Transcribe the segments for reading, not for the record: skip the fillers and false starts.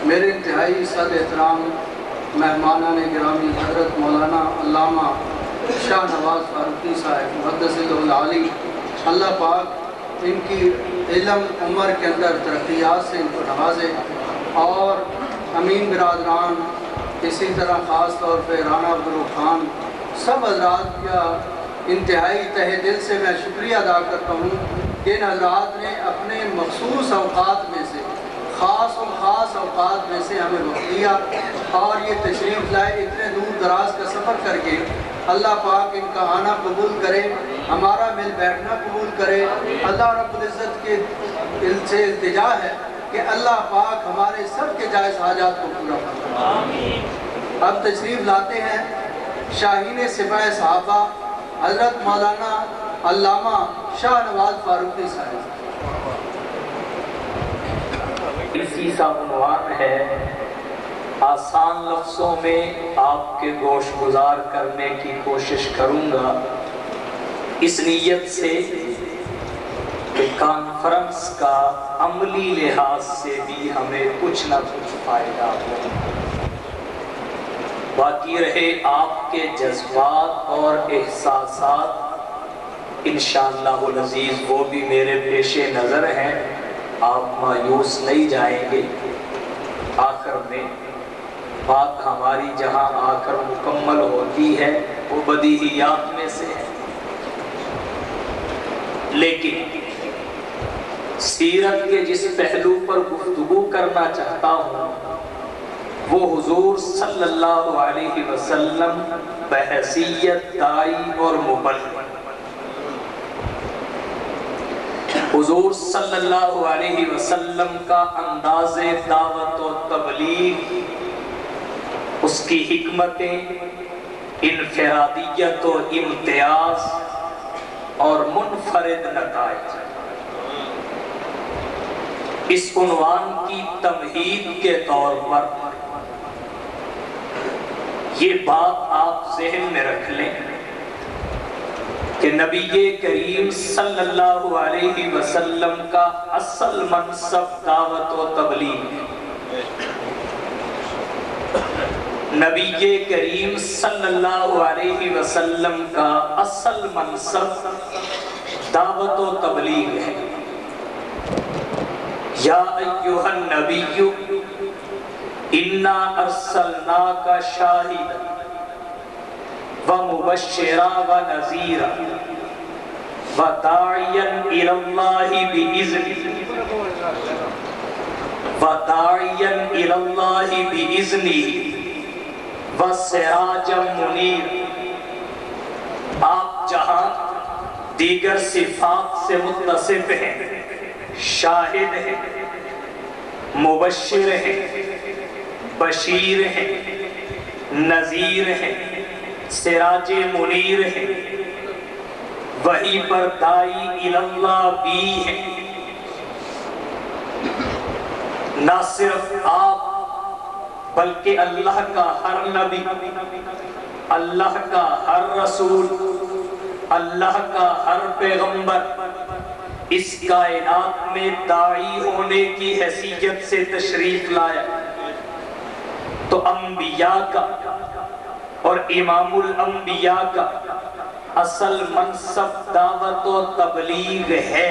میرے انتہائی صد احترام مہمانان گرامی حضرت مولانا علامہ شاہ نواز فاروقی صاحب مقدس العالی، اللہ پاک ان کی علم عمر کے اندر ترقیات سے ان کو نوازے، اور امین برادران، اسی طرح خاص طور پہ رانا عبدالرؤف خان، سب حضرات کا انتہائی تہہ دل سے میں شکریہ ادا کرتا ہوں کہ ان حضرات نے اپنے مخصوص اوقات میں سے، خاص اوقات میں سے ہمیں وقت دیا اور یہ تشریف لائے اتنے دور دراز کا سفر کر کے۔ اللہ پاک ان کا آنا قبول کرے، ہمارا مل بیٹھنا قبول کرے۔ اللہ رب العزت کے دل سے التجا ہے کہ اللہ پاک ہمارے سب کے جائز حاجات کو پورا فرمائے۔ اب تشریف لاتے ہیں شاہین سپاہ صحابہ حضرت مولانا علامہ شاہ نواز فاروقی صاحب۔ اسی سا عنوان ہے، آسان لفظوں میں آپ کے گوش گزار کرنے کی کوشش کروں گا، اس نیت سے کہ کانفرنس کا عملی لحاظ سے بھی ہمیں کچھ نہ کچھ فائدہ ہو۔ باقی رہے آپ کے جذبات اور احساسات، انشاءاللہ العزیز وہ بھی میرے پیش نظر ہیں، آپ مایوس نہیں جائیں گے۔ آخر میں بات ہماری جہاں آ کر مکمل ہوتی ہے وہ بدیہیات میں سے ہے، لیکن سیرت کے جس پہلو پر گفتگو کرنا چاہتا ہوں وہ حضور صلی اللہ علیہ وسلم بحیثیت داعی اور مبلغ، حضور صلی اللہ علیہ وسلم کا انداز دعوت و تبلیغ، اس کی حکمتیں، انفرادیت و امتیاز اور منفرد نتائج۔ اس عنوان کی تمہید کے طور پر یہ بات آپ ذہن میں رکھ لیں کہ نبی کریم صلی اللہ علیہ وسلم کا اصل منصب دعوت و تبلیغ ہے۔ نبی کریم صلی اللہ علیہ وسلم کا اصل منصب دعوت و تبلیغ ہے۔ یا ایھا النبی انا ارسلناک شاہدا ومبشرا ونذیرا وداعیا الی اللہ بإذنہ وسراجا منیرا۔ آپ جہاں دیگر صفات سے متصف ہیں، شاہد ہیں، مبشر ہیں، بشیر ہیں، نذیر ہیں، سراج منیر ہیں، وہی پر داعی الی اللہ بھی ہیں۔ نہ صرف آپ بلکہ اللہ کا ہر نبی، اللہ کا ہر رسول، اللہ کا ہر پیغمبر اس کائنات میں داعی ہونے کی حیثیت سے تشریف لایا، تو انبیاء کا اور امام الانبیاء کا اصل منصب دعوت و تبلیغ ہے۔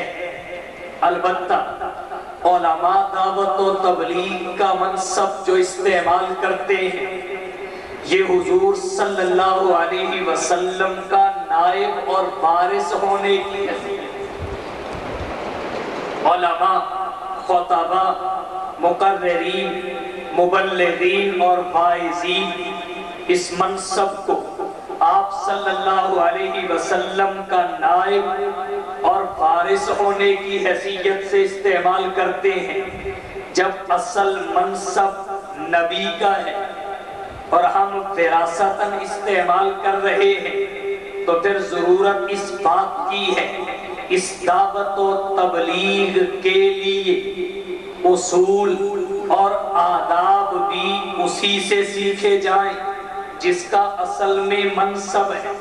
البتہ علماء دعوت و تبلیغ کا منصب جو استعمال کرتے ہیں یہ حضور صلی اللہ علیہ وسلم کا نائب اور وارث ہونے کی حیثیت۔ علماء، خطباء، مقررین، مبلغین اور واعظین اس منصب کو آپ صلی اللہ علیہ وسلم کا نائب اور وارث ہونے کی حیثیت سے استعمال کرتے ہیں، جب اصل منصب نبی کا ہے اور ہم وراثتاً استعمال کر رہے ہیں تو پھر ضرورت اس بات کی ہے اس دعوت و تبلیغ کے لیے اصول اور آداب بھی اسی سے سیکھے جائیں جس کا اصل میں منصب ہے۔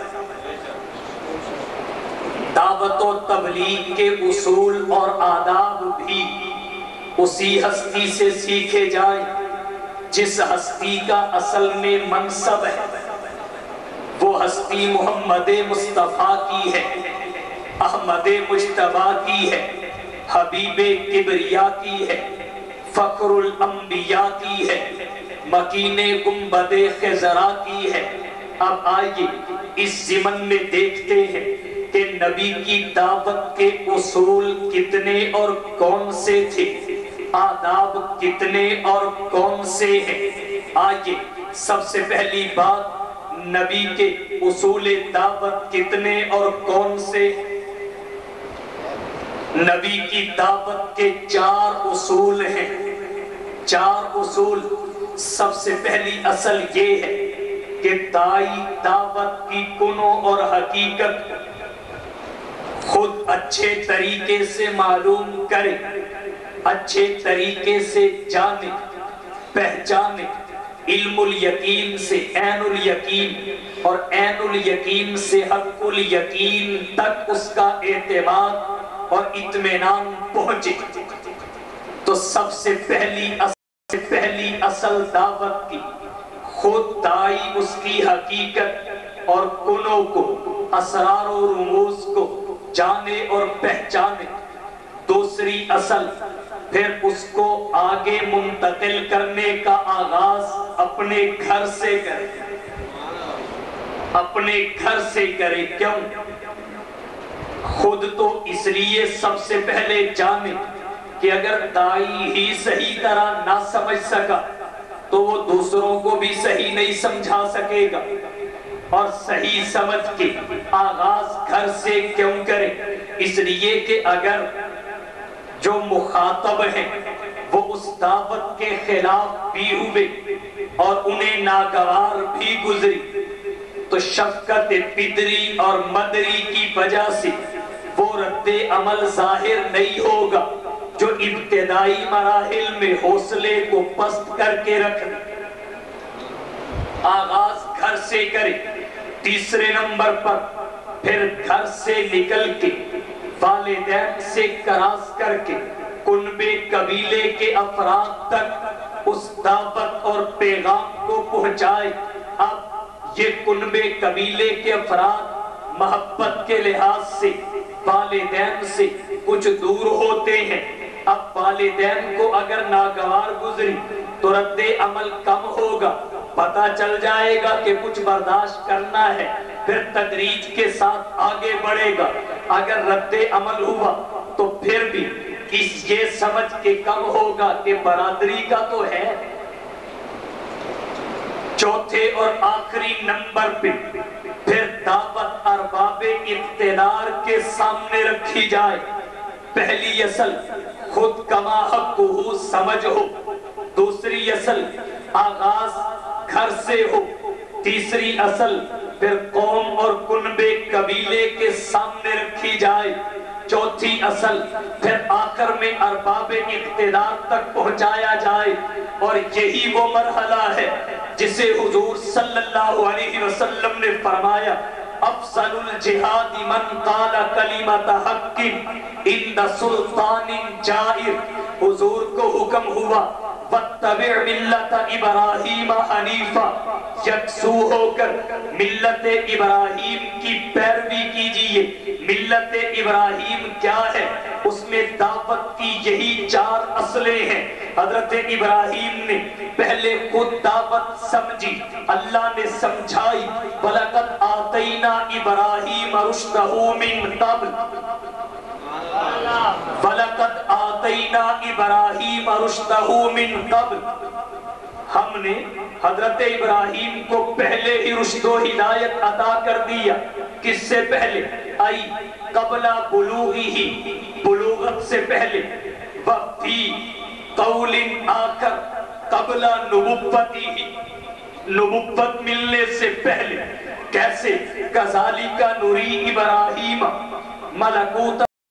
دعوت و تبلیغ کے اصول اور آداب بھی اسی ہستی سے سیکھے جائیں جس ہستی کا اصل میں منصب ہے وہ ہستی محمد مصطفیٰ کی ہے، احمد مجتبیٰ کی ہے، حبیب کبریا کی ہے، فخر الانبیاء کی ہے، مکین گنبد خضرا کی ہے۔ اب آئیے اس ضمن میں دیکھتے ہیں کہ نبی کی دعوت کے اصول کتنے اور کون سے تھے، آداب کتنے اور کون سے ہیں۔ آئیے سب سے پہلی بات، نبی کے اصول دعوت کتنے اور کون سے؟ نبی کی دعوت کے 4 اصول ہیں، 4 اصول۔ سب سے پہلی اصل یہ ہے کہ داعی دعوت کی کنو اور حقیقت خود اچھے طریقے سے معلوم کرے، اچھے طریقے سے جانے پہچانے، علم الیقین سے عین الیقین اور عین الیقین سے حق الیقین تک اس کا اعتماد اور اطمینان پہنچے۔ تو سب سے پہلی اصل دعوت کی خود داعی اس کی حقیقت اور کنوں کو، اسرار و رموز کو جانے اور پہچانے۔ دوسری اصل، پھر اس کو آگے منتقل کرنے کا آغاز اپنے گھر سے کرے، اپنے گھر سے کرے۔ کیوں؟ خود تو اس لیے سب سے پہلے جانے کہ اگر داعی ہی صحیح طرح نہ سمجھ سکا تو وہ دوسروں کو بھی صحیح نہیں سمجھا سکے گا۔ اور صحیح سمجھ کے آغاز گھر سے کیوں کرے؟ اس لیے کہ اگر جو مخاطب ہیں وہ اس دعوت کے خلاف بھی ہوئے اور انہیں ناگوار بھی گزری تو شفقت پدری اور مدری کی وجہ سے وہ رد عمل ظاہر نہیں ہوگا جو ابتدائی مراحل میں حوصلے کو پست کر کے رکھے۔ آغاز گھر سے کرے۔ تیسرے نمبر پر پھر گھر سے نکل کے والدین سے کراس کر کے کنبے قبیلے کے افراد تک اس دعوت اور پیغام کو پہنچائے۔ اب یہ کنبے قبیلے کے افراد محبت کے لحاظ سے والدین سے کچھ دور ہوتے ہیں۔ اب والدین کو اگر ناگوار گزری تو رد عمل کم ہوگا، پتہ چل جائے گا کہ کچھ برداشت کرنا ہے، پھر تدریج کے ساتھ آگے بڑھے گا۔ اگر رد عمل ہوا تو پھر بھی یہ سمجھ کے کم ہوگا کہ برادری کا تو ہے۔ چوتھے اور آخری نمبر پہ پھر دعوت ارباب اقتدار کے سامنے رکھی جائے۔ پہلی اصل خود کما حق ہو سمجھ ہو، دوسری اصل آغاز گھر سے ہو، تیسری اصل پھر قوم اور کنبے قبیلے کے سامنے رکھی جائے، چوتھی اصل پھر آخر میں ارباب اقتدار تک پہنچایا جائے۔ اور یہی وہ مرحلہ ہے جسے حضور صلی اللہ علیہ وسلم نے فرمایا افضل الجہاد من قال کلمۃ حق عند سلطان جائر۔ حضور کو حکم ہوا واتبع ملت ابراہیم حنیفا، یکسو ہو کر ملت ابراہیم کی پیروی کیجئے۔ ملت ابراہیم کیا ہے؟ اس میں دعوت کی یہی 4 اصلیں ہیں۔ حضرت ابراہیم نے پہلے خود دعوت سمجھی، اللہ نے سمجھائی۔ وَلَقَدْ آتَيْنَا إِبْرَاهِيمَ رُشْدَهُ مِن قَبْلُ وَلَقَدْ آتَيْنَا إِبْرَاهِيمَ رُشْدَهُ مِن قَبْلُ۔ ہم نے حضرت ابراہیم کو پہلے ہی رشد و ہدایت عطا کر دیا۔ کس سے پہلے؟ آئی قبل بلوغی، بلوغت سے پہلے، وفی قول آخر قبل نبوتی، نبوت ملنے سے پہلے۔ کیسے؟ کذالک نری ابراہیم ملکوت